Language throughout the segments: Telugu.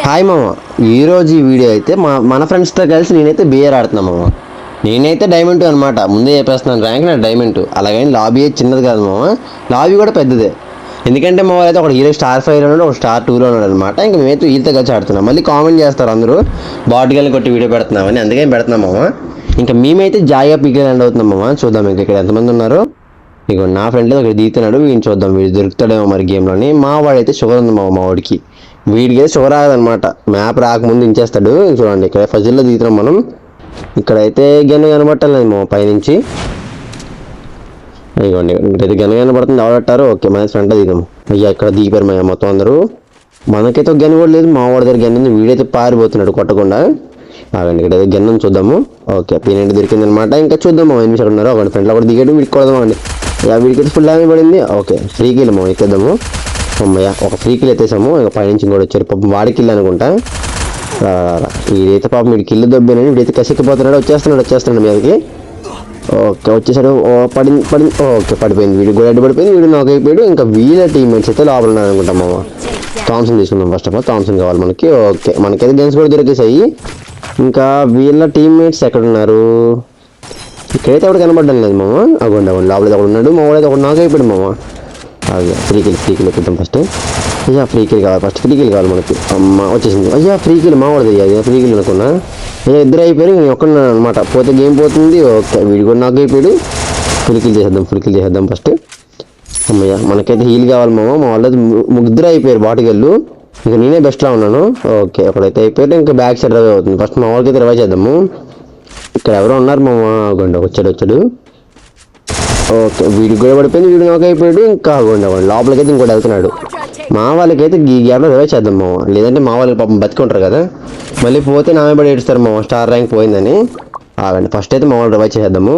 హాయ్ మామ. ఈరోజు ఈ వీడియో అయితే మన ఫ్రెండ్స్తో కలిసి నేనైతే బియర్ ఆడుతున్నాను మామ. నేనైతే డైమండ్ అనమాట, ముందే చెప్పేస్తున్నాను. ర్యాంక్ నా డైమండ్. అలాగని లాబీ అయితే చిన్నది కాదు మామ, లాబీ కూడా పెద్దదే. ఎందుకంటే మా వాళ్ళు అయితే ఒక హీరో స్టార్ 5లో ఉన్నాడు, ఒక స్టార్ 2లో ఉన్నాడు అనమాట. ఇంకా మేమైతే వీళ్ళతో కలిసి ఆడుతున్నాం. మళ్ళీ కామెంట్ చేస్తారు అందరూ బాటిల్ని కొట్టి వీడియో పెడుతున్నామని, అందుకని పెడుతున్నాం మామ. ఇంకా మేమైతే జాయిగా పీకే ల్యాండ్ అవుతున్నాం మామ. చూద్దాం ఇంకా ఇక్కడ ఎంతమంది ఉన్నారు. ఇక నా ఫ్రెండ్ ఒకటి దిగుతున్నాడు, వీడిని చూద్దాం వీడు దొరుకుతాడేమో మరి గేమ్లోని. మా వాడైతే షుగర్ ఉంది మా వాడికి. వీడికి అయితే షుగర్ ఆగదనమాట, మ్యాప్ రాకముందు ఇంచేస్తాడు. చూడండి ఇక్కడ ఫజిల్లో దిగుతున్నాం మనం. ఇక్కడైతే గన్ను కనబట్టలేదు మా పైనుంచి. ఇదిగోండి ఇక్కడైతే గన్ను కనబడుతుంది, ఎవరు ఓకే మన ఫ్రెండ్ దిగుదాం. అయ్యా ఇక్కడ దిగిపోయారు మా మొత్తం అందరూ. మనకైతే ఒక గన్ను కూడా లేదు, మా వాడి దగ్గర గన్ను ఉంది. వీడైతే పారిపోతున్నాడు కొట్టకుండా. ఆగండి ఇక్కడైతే గన్ను చూద్దాము. ఓకే పీనెంట్ దొరికింది అనమాట. ఇంకా చూద్దాం మా ఎనిమిది ఉన్నారు. ఒక ఫ్రెండ్లో కూడా దిగాడు, వీడికి కొడదామండి. వీడికైతే ఫుల్ డ్యామేజ్ పడింది. ఓకే ఫ్రీ కిల్ మా ఎత్తేద్దాము. అమ్మయ్య ఒక ఫ్రీ కిల్ ఎత్తేసాము. ఇక పైనుంచి కూడా వచ్చారు పాపం, వాడి కిల్ అనుకుంటా. వీడైతే పాపం వీడి కిల్లు దొబ్బేనని వీడైతే కసిక్కిపోతున్నాడు. వచ్చేస్తున్నాడు మీదకి. ఓకే వచ్చేసాడు. పడింది. ఓకే పడిపోయింది. వీడికి కూడా అడ్డుపడిపోయింది, వీడు నాకు అయిపోయాడు. ఇంకా వీళ్ళ టీమ్మేట్స్ అయితే లోపల ఉన్నారు అనుకుంటాం మామ. థామ్సన్ తీసుకుందాం ఫస్ట్ ఆఫ్ ఆల్. థామ్సన్ కావాలి మనకి. ఓకే మనకైతే గన్స్ కూడా దొరికేసాయి. ఇంకా వీళ్ళ టీమ్మేట్స్ ఎక్కడున్నారు? ఇక్కడైతే ఎవరు కనబడ్డం లేదు మామ. అవ్వండి లోపల ఒకడు ఉన్నాడు, మా వాడైతే ఒకటి నాకు అయిపోయాడు మామ. అయ్యా ఫ్రీ కిల్ ఎక్కిద్దాం ఫస్ట్. అయ్యా ఫ్రీ కిల్ కావాలి ఫస్ట్, ఫ్రీ కిల్ కావాలి మనకి. అమ్మ వచ్చేసింది. అయ్యా ఫ్రీ కిల్ మా వాడది. అయ్యా ఫ్రీ కిల్ అనుకున్నా. అయ్యా ఇద్దరు అయిపోయారు, నేను ఒక్కడున్నాను అనమాట. పోతే గేమ్ పోతుంది. ఓకే వీడు కూడా నాకు అయిపోయాడు. ఫుల్ కిల్ చేసేద్దాం ఫస్ట్. అమ్మయ్య మనకైతే హీల్ కావాలి మామ. మా వాళ్ళది ముగ్గురు అయిపోయారు బాటిగళ్ళు. ఇంకా నేనే బెస్ట్లా ఉన్నాను. ఓకే ఒకడైతే అయిపోయాడు. ఇంకా బ్యాక్ సైడ్ రివైవ్ అవుతుంది. ఫస్ట్ మా వాళ్ళకైతే రివైవ్ చేద్దాము. ఇక్కడ ఎవరో ఉన్నారు మామ. గొండ వచ్చాడు. ఓకే వీడికి కూడా పడిపోయింది, వీడు నాకు అయిపోయాడు. ఇంకా లోపలికైతే ఇంకోటి వెళ్తున్నాడు. మా వాళ్ళకైతే ఈ గ్యాప్లో రివైవ్ చేద్దాం మామ. లేదంటే మా వాళ్ళకి పాపం బతికుంటారు కదా, మళ్ళీ పోతే నామే పడి ఏడుస్తారు మామ స్టార్ ర్యాంక్ పోయిందని. ఆగండి ఫస్ట్ అయితే మా వాళ్ళు రివైవ్ చేసేద్దాము.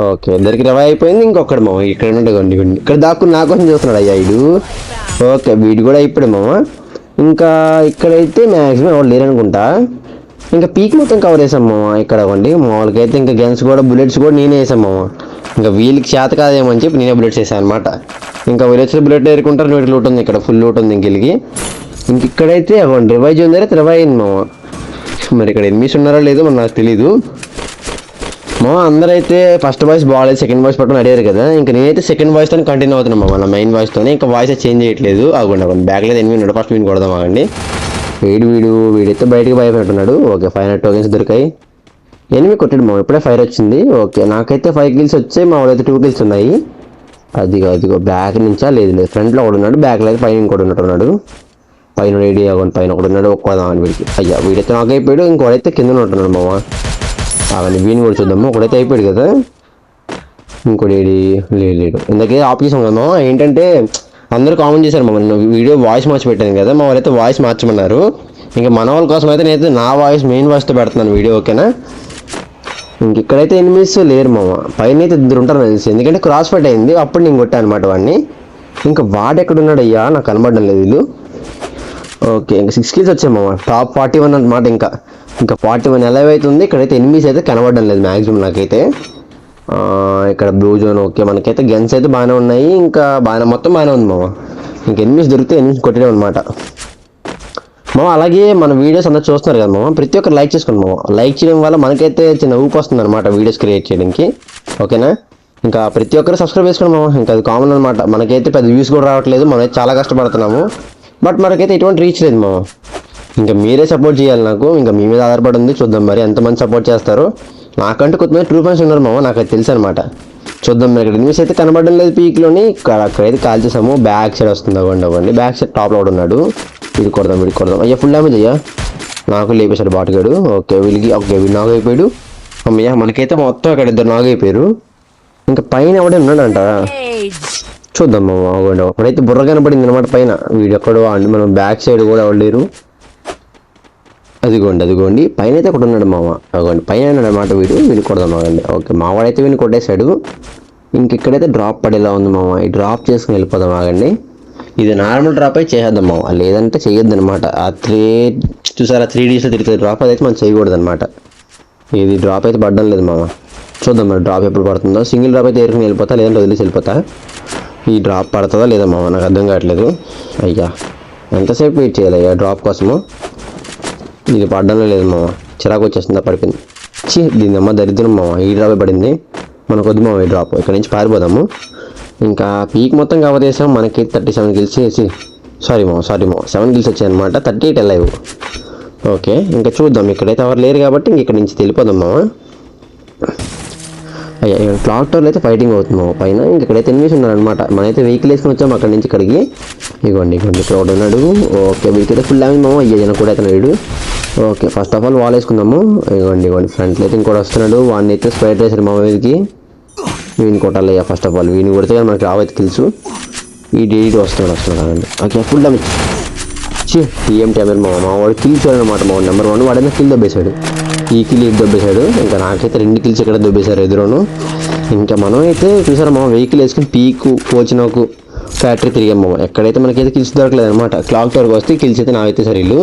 ఓకే ఇద్దరికి రివైవ్ అయిపోయింది. ఇంకొకటి మామ ఇక్కడ ఉండే ఇక్కడ దాక్కుని నా కోసం చూస్తున్నాడు అయ్యా వీడు. ఓకే వీడు కూడా అయిపోయాడు మామ. ఇంకా ఇక్కడైతే మ్యాక్సిమం ఎవరు లేరనుకుంటా. ఇంకా పీక్ మొత్తం కవర్ చేసాం మామ. ఇక్కడ ఇవ్వండి మా వాళ్ళకైతే ఇంకా గన్స్ కూడా బుల్లెట్స్ కూడా నేనే వేసాం మామ. ఇంకా వీళ్ళకి చేత కాదేమని చెప్పి నేనే బుల్లెట్స్ వేసాను అనమాట. ఇంకా వీళ్ళు బుల్లెట్ ఏరుకుంటారు. వీటి లూట్ ఉంది, ఇక్కడ ఫుల్ లూట్ ఉంది ఇంకెళ్ళి. ఇంక ఇక్కడైతే అవ్వండి రివైజ్ ఉంది, రివైవ్ అయింది మామ. మరి ఇక్కడ ఎనిమిస్ ఉన్నారో లేదో మరి నాకు తెలీదు మామ. అందరైతే ఫస్ట్ వాయిస్ బాగాలేదు, సెకండ్ వాయిస్ పట్టుకుని అడిగారు కదా. ఇంకా నేనైతే సెకండ్ వాయిస్తో కంటిన్యూ అవుతున్నాను మామ, నా మెయిన్ వాయిస్తోనే. ఇంకా వాయిస్ చేంజ్ చేయట్లేదు. అవ్వండి బ్యాక్ లేదు ఎనిమిది ఉన్నాడు. ఫస్ట్ వీడిని కొడదాం ఆగండి. వీడైతే బయటకు భయపెట్టున్నాడు. ఓకే 500 టోకెన్స్ దొరికాయి. ఎనిమిది కొట్టాడు మా ఇప్పుడే ఫైర్ వచ్చింది. ఓకే నాకైతే 5 కిల్స్ వచ్చాయి, మా వాళ్ళైతే 2 కిల్స్ ఉన్నాయి. అదిగో బ్యాక్ నుంచా లేదు ఫ్రంట్లో ఒకడు ఉన్నాడు, బ్యాక్లో అయితే పైన ఇంకోటి ఉన్నట్టున్నాడు. పైన రెడీ అవ్వండి, పైన ఒకడు ఉన్నాడు. ఒక్కదామని వీడికి. అయ్యా వీడైతే నాకు అయిపోయాడు. ఇంకోడైతే కింద ఉంటున్నాడు మామ. అవన్నీ వీడిని కూడా చూద్దాము. ఒకడైతే అయిపోయాడు కదా, ఇంకోటి లేడు. ఇందాకే ఆఫ్ చేసాం కదా మామ. ఏంటంటే అందరూ కామెంట్ చేశారు మమ్మల్ని వీడియో వాయిస్ మార్చి పెట్టాను కదా, మా వాళ్ళైతే వాయిస్ మార్చమన్నారు. ఇంకా మన వాళ్ళ కోసం అయితే నేనైతే నా వాయిస్ మెయిన్ వాయిస్తో పెడుతున్నాను వీడియో. ఓకేనా ఇంక ఇక్కడైతే ఎనిమిస్ లేరు మామ. పైన అయితే ఇద్దరు ఉంటారు తెలిసి, ఎందుకంటే క్రాస్ ఫైట్ అయింది. అప్పుడు నేను కొట్టాను అనమాట వాడిని. ఇంకా వాడు ఎక్కడున్నాడు అయ్యా నాకు కనబడడం లేదు వీళ్ళు. ఓకే ఇంకా 6 కిల్స్ వచ్చాయి మామ. టాప్ 41 అనమాట. ఇంకా 41 ఎలా అవుతుంది. ఇక్కడైతే ఎనిమిస్ అయితే కనబడడం లేదు మ్యాక్సిమం నాకైతే. ఇక్కడ బ్లూ జోన్. ఓకే మనకైతే గన్స్ అయితే బాగానే ఉన్నాయి. ఇంకా మొత్తం బాగానే ఉంది మామ. ఇంక ఎనిమిస్ దొరికితే ఎనిమిస్ కొట్టడం అనమాట మామ. అలాగే మన వీడియోస్ అందరూ చూస్తున్నారు కదా మామ, ప్రతి ఒక్కరు లైక్ చేసుకోండి మామ. లైక్ చేయడం వల్ల మనకైతే చిన్న ఊపు వస్తుంది అనమాట వీడియోస్ క్రియేట్ చేయడానికి. ఓకేనా ఇంకా ప్రతి ఒక్కరు సబ్స్క్రైబ్ చేసుకోండి మామ. ఇంకా అది కామన్ అనమాట. మనకైతే పెద్ద వ్యూస్ కూడా రావట్లేదు, మనమైతే చాలా కష్టపడుతున్నాము. బట్ మనకైతే ఎటువంటి రీచ్ లేదు మామ. ఇంకా మీరే సపోర్ట్ చేయాలి నాకు. ఇంకా మీ మీద ఆధారపడి ఉంది. చూద్దాం మరి ఎంతమంది సపోర్ట్ చేస్తారో. నాకంటే కొంతమంది ట్రూ ఫ్యాన్స్ ఉన్నారు మామ, నాకు అది తెలుసు అనమాట. చూద్దాం మరి. ఇక్కడ ఎనిమిస్ అయితే కనబడడం లేదు పీక్లోని. అక్కడైతే కాల్ చేసాము. బ్యాక్ సైడ్ వస్తుంది. అవ్వండి బ్యాక్ సైడ్ టాప్లో కూడా ఉన్నాడు. వీడికి కొడదాం. అయ్యా ఫుల్ డ్యామేజ్ అయ్యా, నాకు లేపేశాడు బాటుగాడు. ఓకే వీడు నాకు అయిపోయాడు. అమ్మయ్యా మనకైతే మొత్తం అక్కడ ఇద్దరు నాకు అయిపోయారు. ఇంకా పైన ఎవడే ఉన్నాడంట, చూద్దాం మామ. అవ్వండి అప్పుడైతే బుర్ర కనపడింది అనమాట పైన. వీడు ఎక్కడో మనం బ్యాక్ సైడ్ కూడా ఎవరు. అదిగోండి పైన అయితే ఒకటి ఉన్నాడు మామ. అవ్వండి పైన ఉన్నాడు అనమాట. వీడిని కొడదాం అవ్వండి. ఓకే మావాడైతే వీడిని కొట్టేశాడు. ఇంక ఇక్కడైతే డ్రాప్ పడేలా ఉంది మామ. ఈ డ్రాప్ చేసుకుని వెళ్ళిపోదాం ఆగండి. ఇది నార్మల్ డ్రాప్ అయితే చేసేద్దాం మామ, లేదంటే చేయొద్దు అనమాట. ఆ 3Dsలో తిరుగుతుంది డ్రాప్, అదైతే మనం చేయకూడదు అనమాట. ఇది డ్రాప్ అయితే పడడం లేదు మామ. చూద్దాం మరి డ్రాప్ ఎప్పుడు పడుతుందో. సింగిల్ డ్రాప్ అయితే ఏరుకుని వెళ్ళిపోతా, లేదంటే వదిలేసి వెళ్ళిపోతా. ఈ డ్రాప్ పడుతుందా లేదా మామ నాకు అర్థం కావట్లేదు. అయ్యా ఎంతసేపు వెయిట్ చేయాలి డ్రాప్ కోసము? ఇది పడ్డంలో లేదు మామ, చిరాకు వచ్చేస్తుందా పడిపోయింది. దీని అమ్మ దరిద్రం మామ, ఈ డ్రాప్ పడింది. మనకు వద్దు మామ ఈ డ్రాప్, ఇక్కడ నుంచి పారిపోదాము. ఇంకా పీక్ మొత్తం కవర్ చేసాం. మనకి 37 కిల్స్ వేసి సారీ మామ 7 కిల్స్ వచ్చాయి అనమాట. 38 వెళ్ళాయి. ఓకే ఇంకా చూద్దాం. ఇక్కడైతే ఎవరు లేరు కాబట్టి ఇంక ఇక్కడ నుంచి వెళ్ళిపోదాం మామ. అయ్యా క్లాక్ టవర్లో అయితే ఫైటింగ్ అవుతుంది మామ పైన. ఇంక ఇక్కడైతే ఎనిమిస్ ఉన్నారనమాట. మనమైతే వెహికల్ వేసుకుని వచ్చాము అక్కడి నుంచి ఇక్కడికి. ఇగోండి ఇక్కడ ఒకటి ఉన్నాడు. ఓకే వీటికైతే ఫుల్ డ్యామేజ్ మామ. అయ్యా కూడా అయితే వీడు. Okay first of all wall వేసుకుందాము. ఇగోండి ఫ్రంట్లో అయితే ఇంకోటి వస్తున్నాడు. వాడిని అయితే స్ప్రైట్ చేశారు మామ వీరికి. వీడిని కొట్టాలి ఫస్ట్ ఆఫ్ ఆల్. వీడిని కొడితే మనకి రావైతే తెలుసు. ఈ డేట్ వస్తున్నాడు అండి. Okay full damage. TM timer మా వాడు కిల్ చూడనమాట. మా నెంబర్ 1 వాడైనా కిల్ దొబ్బేశాడు. ఈ కిల్ ఇటు దొబ్బేశాడు. ఇంకా నాకైతే 2 కిల్స్ ఇక్కడ దొబ్బేశారు ఎదురును. ఇంకా మనం అయితే చూసారా మా వెహికల్ వేసుకుని పీకు పోచినాకు ఫ్యాక్టరీ తిరిగాం మామ. ఎక్కడైతే మనకైతే కిల్స్ దొరకలేదు అనమాట. క్లాక్ టవర్కి వస్తే కిల్స్ అయితే నాకైతే సరిల్లు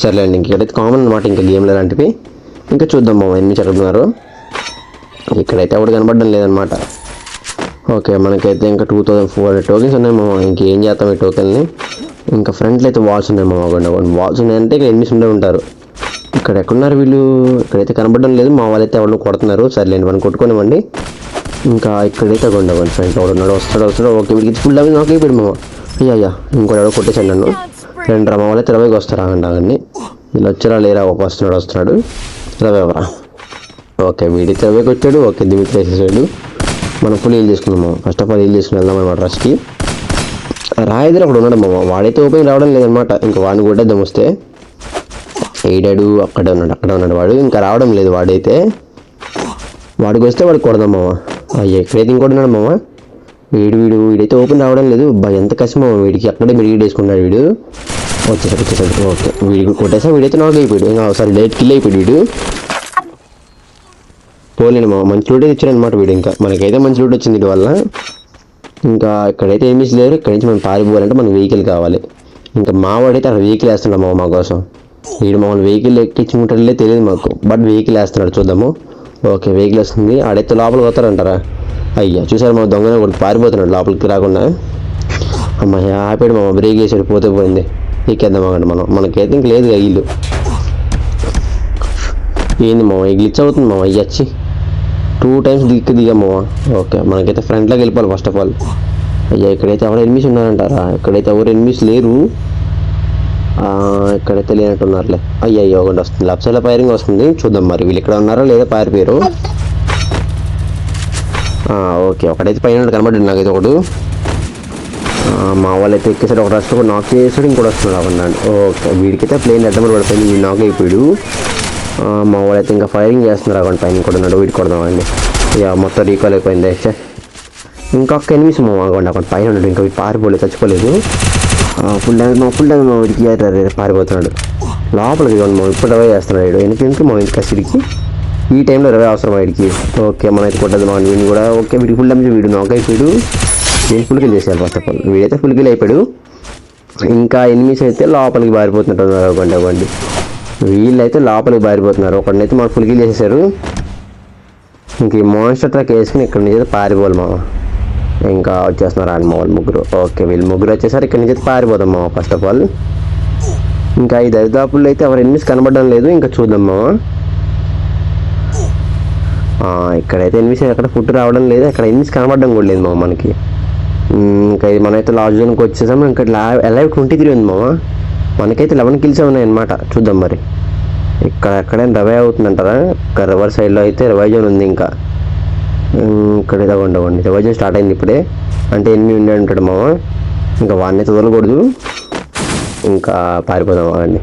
సరేలేండి. ఇక్కడైతే కామన్ అనమాట ఇంకా గేమ్లు అలాంటివి. ఇంకా చూద్దాం మామ ఎన్ని చెప్తున్నారు. ఇక్కడైతే ఎవడు కనబడడం లేదనమాట. ఓకే మనకైతే ఇంకా 2400 టోకెన్స్ ఉన్నాయి మామ. ఇంకేం చేస్తాం ఈ టోకెన్ని. ఇంకా ఫ్రంట్లో అయితే వాల్స్ ఉన్నాయి మామ. వాల్స్ ఉన్నాయంటే ఇక్కడ ఎనిమిస్ ఉండే ఉంటారు. ఇక్కడ ఎక్కడున్నారు వీళ్ళు? ఇక్కడైతే కనబడడం లేదు. మా వాళ్ళైతే ఎవరిని కొడుతున్నారు. సర్లేండి మనం కొట్టుకోనివ్వండి. ఇంకా ఇక్కడైతే కొండవండి ఫ్రంట్లో ఎవడున్నాడు. వస్తాడు. ఓకే వీడికి ఫుల్ డ్యామేజ్ నాకు అయిపోయాడు మామ. అయ్యా ఇంకోటి ఎవడో కొట్టేశాడు నన్ను. 2 మా వాళ్ళైతే 20కి వస్తారు ఆగండి. వీళ్ళు వచ్చారా లేరా? ఒక వస్తున్నాడు 20 ఎవరా? ఓకే వీడికి 20కి వచ్చాడు. ఓకే దిమికి వేసేసాడు. మనం ఫుల్ హీల్ చేసుకున్నాము. ఫస్ట్ ఆఫ్ ఆల్ హీల్ చేసుకుని వెళ్దాం అనమాట రష్కి. రాయిద్దరు అక్కడ ఉన్నాడు మామ. వాడైతే ఓపెన్ రావడం లేదనమాట. ఇంకా వాడిని కొట్టేద్దాం వస్తే. ఏడాడు అక్కడే ఉన్నాడు వాడు. ఇంకా రావడం లేదు వాడైతే. వాడికి వస్తే వాడికి కొడదాం మామ. అయ్యా ఇక్కడైతే ఇంకోటి ఉన్నాడు మామ. వీడైతే ఓపెన్ రావడం లేదు. ఎంత కష్టం మామ వీడికి. అక్కడే మెడికేట్ వేసుకున్నాడు వీడు. వచ్చేసాడు. ఓకే వీడికి కొట్టేసా. వీడైతే నాక్ అయిపోయాడు. ఇంకా ఒకసారి డైరెక్ట్ కిల్ అయిపోయాడు వీడు. పోలేను మామ. మంచి లూట్ ఇచ్చాడు అనమాట వీడు. ఇంకా మనకైతే మంచి లూట్ వచ్చింది వీడి వల్ల. ఇంకా ఇక్కడైతే ఏమీ లేరు. ఇక్కడ నుంచి మనం పారిపోవాలంటే మనకు వెహికల్ కావాలి. ఇంకా మావాడైతే అక్కడ వెహికల్ వేస్తున్నాడు మామ మా కోసం. వీడు మమ్మల్ని వెహికల్ ఎక్కించుకుంటాడే తెలియదు మాకు. బట్ వెహికల్ వేస్తున్నాడు చూద్దాము. ఓకే వెహికల్ వస్తుంది. ఆడైతే లోపలికి వస్తారంటారా? అయ్యా చూసారు మా దొంగనే కూడా పారిపోతున్నాడు లోపలికి రాకుండా. అమ్మాయి ఆపాడు మామ. బ్రేక్ వేసాడు. పోయింది. ఎక్కేద్దాం అక్కడ మనకైతే ఇంక లేదు ఇల్లు. ఏంది మామ గ్లిచ్ అవుతుంది మామ. అయ్యచ్చి 2 టైమ్స్ దిగాం మామ. ఓకే మనకైతే ఫ్రంట్లోకి వెళ్ళిపోవాలి ఫస్ట్ ఆఫ్ ఆల్. అయ్యా ఇక్కడైతే ఎవరు ఎనిమిస్ ఉన్నారంటారా? ఇక్కడైతే ఎవరు ఎనిమిస్ లేరు. ఇక్కడైతే లేనట్టున్నారులే. అయ్యో ఒకటి వస్తుంది. లెఫ్ట్ సైడ్లో ఫైరింగ్ వస్తుంది. చూద్దాం మరి వీళ్ళు ఇక్కడ ఉన్నారో లేదా పారిపోయారు. ఓకే ఒకడైతే పైన కనబడ్డాడు నాకైతే ఒకడు. మా వాళ్ళు అయితే ఎక్కేసాడు. ఒక రస్ట్ కూడా నాక్ చేసాడు. ఇంకోటి వస్తున్నాడు అన్నాడు. ఓకే వీడికైతే ప్లేన్ అడ్డమని పడిపోయింది. వీడు నాక్ అయిపోయాడు. మా వాళ్ళైతే ఇంకా ఫైరింగ్ చేస్తున్నారు. అక్కడ పైన కూడా ఉన్నాడు. వీడికి కొడదామండి. ఇక మొత్తం రీకాల్ అయిపోయింది. ఇంకొక ఎనిమిస్ మాగండి అక్కడ పైన ఉన్నాడు. ఇంకా వీడు పారిపోలేదు, చచ్చిపోలేదు. ఫుల్ డ్యామేజ్ వీడికి పారిపోతున్నాడు లోపలికి. ఇప్పుడు 20 చేస్తున్నాడు వీడు. ఎందుకంటే మా ఇంటి కసిడికి ఈ టైంలో 20 అవసరం వీడికి. ఓకే మనైతే కొట్టదు మా వీడిని కూడా. ఓకే వీడికి ఫుల్ డ్యామేజ్. వీడు నాక్ అయిపోయాడు. నేను ఫుల్ కిల్ చేశాను ఫస్ట్ ఆఫ్ ఆల్. వీడైతే ఫుల్ కిల్ అయిపోయాడు. ఇంకా ఎనిమిస్ అయితే లోపలికి పారిపోతున్నట్టున్నారు. అవ్వండి వీళ్ళైతే లోపలికి పారిపోతున్నారు. ఒకడినైతే మాకు ఫుల్ కిల్ చేసేసారు. ఇంక ఈ మాన్స్టర్ ట్రక్ వేసుకుని ఇక్కడ నుంచి అయితే పారిపోవాలి మామ. ఇంకా వచ్చేస్తున్నారు మా వాళ్ళు ముగ్గురు. ఓకే వీళ్ళు ముగ్గురు వచ్చేసరికి ఇక్కడ నుంచి అయితే పారిపోదాం మామ ఫస్ట్ ఆఫ్ ఆల్. ఇంకా ఈ దరిదాపుల్లో అయితే ఎవరు ఎనిమిస్ కనబడడం లేదు. ఇంకా చూద్దాం మామ. ఇక్కడైతే ఎనిమిస్ ఎక్కడ ఫుట్ రావడం లేదు. అక్కడ ఎనిమిస్ కనబడడం కూడా లేదు మామ మనకి. ఇంకా ఇది మనమైతే లాస్ట్ జోన్కి వచ్చేసాము. ఇంకా లైవ్ 23 ఉంది మామ. మనకైతే 11 కిల్స్ ఉన్నాయన్నమాట. చూద్దాం మరి ఇక్కడ ఎక్కడైనా రవే అవుతుందంటారా? ఇంకా రివర్ సైడ్లో అయితే రివైజ్ జోన్ ఉంది. ఇంకా ఇక్కడ ఇలా ఉండవండి. రివైజ్ జోన్ స్టార్ట్ అయింది ఇప్పుడే. అంటే 8 ఉండే ఉంటాడు మామ. ఇంకా వాడిని అయితే వదలకూడదు. ఇంకా పారిపోదాం అండి.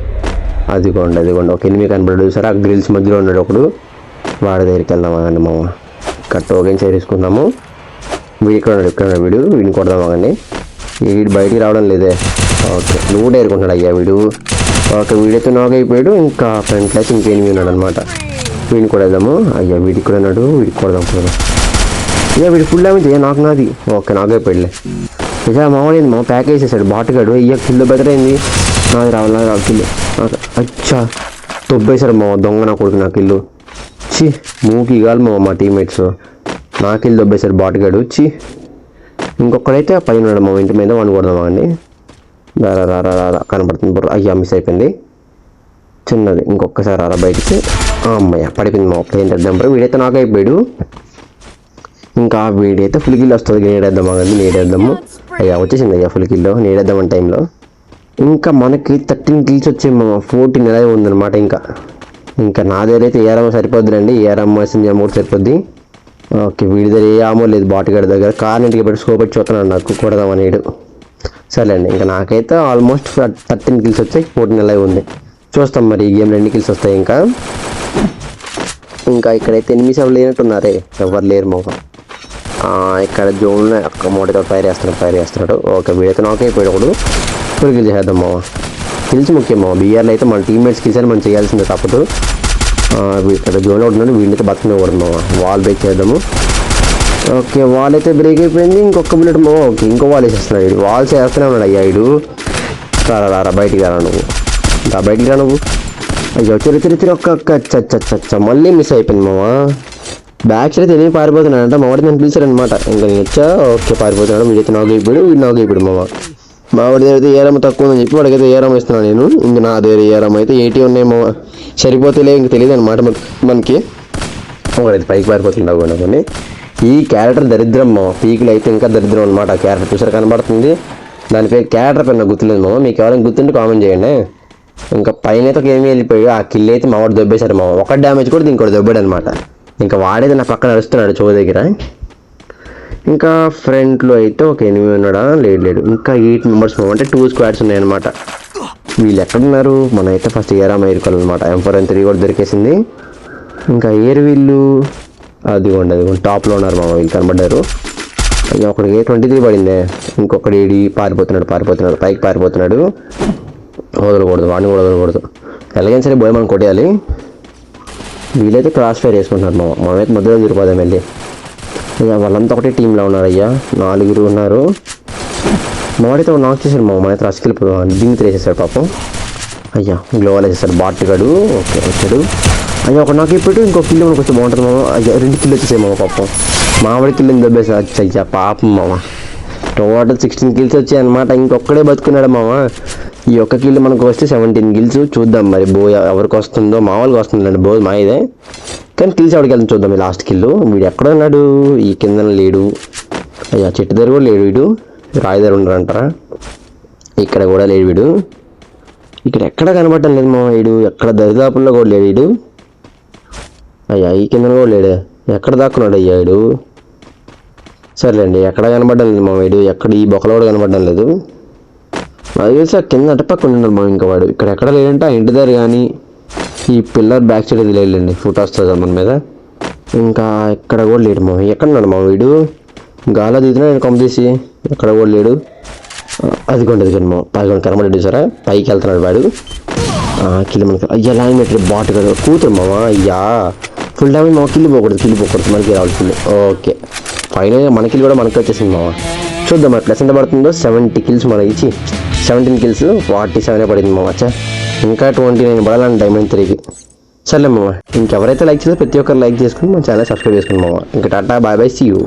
అదిగోండి ఒక 8 కనబడ్డాడు. సరే ఆ గ్రిల్స్ మధ్యలో ఉన్నాడు ఒకడు. వాడి దగ్గరికి వెళ్దాం అండి మామ. ఇక్కడ టోకెన్స్ వేసుకుందాము. వీడు ఇక్కడ ఉన్నాడు. వీడిని కొడదాం అండి. వీడు బయటికి రావడం లేదే. ఓకే నువ్వు ఏరుకుంటున్నాడు అయ్యా వీడు. ఓకే వీడైతే నాక్ అయిపోయాడు. ఇంకా ఫ్రంట్లో అయితే ఇంకేమి ఉన్నాడు అనమాట. వీడిని కూడా వెళ్దాము. అయ్యా వీడికి కూడా ఉన్నాడు. వీడికి కొడదాం. అయ్యా వీడి ఫుల్ డ్యామేజ్. నాకు నాది. ఓకే నాక్ అయిపోయాడులే. నిజా మామూలు మా ప్యాక్ వేసేసాడు బాటగాడు. అయ్యా కిల్లో బెటర్ అయింది. నాది రావాలి కిల్లు. అచ్చా తొబ్బేశాడు మా దొంగ నా కొడుకు నాకు ఇల్లు. మూకి కాదు మా టీమ్మేట్స్ నాకు ఇల్లు దొబ్బేశారు బాటగాడు. ఇంకొకడైతే పైన ఉన్నాడు మా ఇంటి మీద. వాడిని కొడదామా అండి. రా కనపడుతుంది బ్రో. అయ్యా మిస్ అయిపోయింది చిన్నది. ఇంకొకసారి రా బయటికి. అమ్మయ్య పడిపోయింది మా ప్లేన్ తెద్దాం బ్రో. వీడైతే నాకు అయిపోయాడు. ఇంకా వీడైతే ఫుల్ కిల్ వస్తుంది. నేడేద్దాం అన్నది నేడేద్దాము. అయ్యా వచ్చేసింది అయ్యా ఫుల్ కిల్లో నేడేద్దామని టైంలో. ఇంకా మనకి 13 కిల్స్ వచ్చే 14 ఎలా ఉందన్నమాట. ఇంకా నా దగ్గర అయితే ఏ ఆరమ్మ సరిపోద్దులండి. ఏ ఆరమ్మ వేసింది అమౌంట్ సరిపోద్ది. ఓకే వీడి దగ్గర ఏ ఆమో లేదు. బాటిగాడి దగ్గర కార్ ఇంటికి పెట్టి స్కోప్ పెట్టి చూస్తున్నాడు నాకు కొడదామనేడు. సరే అండి ఇంకా నాకైతే ఆల్మోస్ట్ 13 కిల్స్ వచ్చాయి. 14 ఎలా ఉంది చూస్తాం మరి. ఈ గేమ్ 2 కిల్స్ వస్తాయి. ఇంకా ఇక్కడైతే ఎనిమిది ఎవరు లేనట్టున్నారే. ఎవరు లేరు మొక్క. ఇక్కడ జోన్లో అక్క మోటితో ఫైర్ చేస్తున్నాడు. ఓకే వీడైతే నాకు అయిపోయాడు ఒకడు. ఫుల్ కిల్ చేద్దాం మామ. కిల్స్ ముఖ్యం మామ. బీఆర్లో అయితే మన టీమ్మేట్స్ కిల్స్ అని మనం చేయాల్సిందే తప్పదు. ఇక్కడ జోన్లో ఉంటున్నాడు. వీడినైతే బతకనివ్వకూడదు మామ. వాల్ బ్రేక్ చేద్దాము. ఓకే వాల్ అయితే బ్రేక్ అయిపోయింది. ఇంకొక బుల్లెట్ మామ. ఓకే ఇంకో వాల్ వేసేస్తున్నాడు. వీడు వాల్ చేస్తూనే ఉన్నాడు. అయ్యా వీడు రా బయటికి రా నువ్వు. అయ్యో తిరిగి ఒక్క మళ్ళీ మిస్ అయిపోయింది మామ. బ్యాక్ సైడ్ తెలియని పారిపోతున్నాడంట. మావాడి నన్ను పిలిచారనమాట. ఇంకా నేను వచ్చా. ఓకే పారిపోతున్నాడు. వీడైతే నాకు అయిపోయాడు. వీడు నాకు అయిపోయాడు మావాడి దగ్గర అయితే ఏరమ్మ తక్కువ ఉందని చెప్పి వాడికైతే ఏరమ్మ ఇస్తున్నాను నేను. ఇంక నా దగ్గర ఏరమ్మ అయితే 80 ఉన్నాయి మామ. సరిపోతేలే ఇంక తెలియదు అనమాట మనకి. వాడైతే పైకి పారిపోతున్నావు కానీ ఈ క్యారెక్టర్ దరిద్రం మామ. పీకులు అయితే ఇంకా దరిద్రం అనమాట. ఆ క్యారెక్టర్ చూసారు కనబడుతుంది. దాని పేరు క్యారెక్టర్ పేరు నాకు గుర్తులేదు మామ. మీకు ఎవరైనా గుర్తుంటే కామెంట్ చేయండి. ఇంకా పైన అయితే ఒక ఏమీ వెళ్ళిపోయాడు. ఆ కిల్ అయితే మా వాడు దొబ్బేశారు మామ. ఒక డ్యామేజ్ కూడా ఇంకోటి దొబ్బాడు అనమాట. ఇంకా వాడైతే నా పక్కన నడుస్తున్నాడు చెవు దగ్గర. ఇంకా ఫ్రంట్లో అయితే ఒక ఎనిమిది ఉన్నాడా. లేడు. ఇంకా 8 మెంబర్స్ అంటే 2 స్క్వాడ్స్ ఉన్నాయన్నమాట. వీళ్ళు ఎక్కడున్నారు. మన అయితే ఫస్ట్ ఏరామ ఎరుకోవాలి అనమాట. M4 కూడా దొరికేసింది. ఇంకా వీళ్ళు అదిగోండి టాప్లో ఉన్నారు మామ. వీళ్ళు కనబడ్డారు. అయ్యా ఒకడికి 23 పడిందే. ఇంకొకటి పారిపోతున్నాడు. పైకి పారిపోతున్నాడు. వదలకూడదు వాడిని కూడా వదలకూడదు. ఎలాగైనా సరే పోయి మనం కొట్టేయాలి. వీళ్ళైతే క్రాస్ ఫైర్ వేసుకుంటున్నారు మామ. మనమైతే మధ్యలో తిరిగిపోదాం వెళ్ళి. అయ్యా వాళ్ళంతా ఒకటే టీంలో ఉన్నారు. అయ్యా 4 ఉన్నారు. మావాడైతే నాక్ చేశాడు మామ. మనైతే రస్కి దింగి తిరేసేసాడు పాపం. అయ్యా గ్లోవల్ వేసేసాడు బాట్గాడు. ఓకే వచ్చాడు. అయ్యా ఒక నాకు ఇప్పుడు ఇంకో కిల్ మనకు వస్తే బాగుంటుంది మామ. అయ్యా 2 కిల్ వచ్చేసాయి మామ పాపం. మావాడి కిల్ని దెబ్బేసా. అయ్యా పాపం మామ. టోటల్ 16 కిల్స్ వచ్చాయి అనమాట. ఇంకొక్కడే బతుకున్నాడు మామ. ఈ ఒక్క కిల్ మనకు వస్తే 17 కిల్స్. చూద్దాం మరి బో ఎవరికి వస్తుందో. మామూలుగా వస్తుందండి బో మాయిదే. కానీ కిల్స్ ఎవరికి వెళ్తుంది చూద్దాం. ఈ లాస్ట్ కిల్లు. వీడు ఎక్కడ ఉన్నాడు. ఈ కింద లేడు. అయ్యా చెట్టు దగ్గర కూడా లేడు. వీడు రాయి దగ్గర ఉన్నారంటారా. ఇక్కడ కూడా లేడు వీడు. ఇక్కడ ఎక్కడ కనబడటం లేదు మా వీడు. ఎక్కడ దరిదాపుల్లో కూడా లేడు వీడు. అయ్యా ఈ కింద కూడా లేడు. ఎక్కడ దాక్కున్నాడు అయ్యా వీడు. సర్లేండి ఎక్కడ కనబడడం లేదు మా వీడు. ఎక్కడ ఈ బొక్కలో కూడా కనబడడం లేదు. అది తెలిసి ఆ కింద అటుపక్క ఉన్నాడు మా. ఇంకా వాడు ఇక్కడ ఎక్కడ లేదంటే ఆ ఇంటి దగ్గర కానీ ఈ పిల్లర్ బ్యాక్ సైడ్ లేదండి. ఫుట్ వస్తుంది మన మీద. ఇంకా ఎక్కడ కూడా లేడు మా. ఎక్కడ ఉన్నాడు మా వీడు. గాలో దిగుతున్నా నేను కంపేసి. ఎక్కడ కూడా లేడు. అదిగోండి మా. అదిగోండి కనబడి సరే పైకి వెళ్తున్నాడు వాడు. కిల్లు మనకి. అయ్యా లైన్ పెట్టి బాట్ కదా కూతురు మామ. అయ్యా ఫుల్ డ్యామేజ్ మా. కిల్లు పోకూడదు మనకి రావాలి కిల్లు. ఓకే ఫైనల్గా మన కిల్ కూడా మనకి వచ్చేసింది మామ. చూద్దాం మరి ప్లస్ ఎంత పడుతుందో. 70 కిల్స్ మన ఇచ్చి 17 కిల్స్ 47 పడింది మామ. ఇంకా 29 పడాలని డైమండ్ 3కి. సర్లే మామ. ఇంకెవరైతే లైక్ చేస్తే ప్రతి ఒక్కరు లైక్ చేసుకుని మన ఛానల్ సబ్స్క్రైబ్ చేసుకుని మామ. ఇంకా టాటా బాయ్ సీ యూ.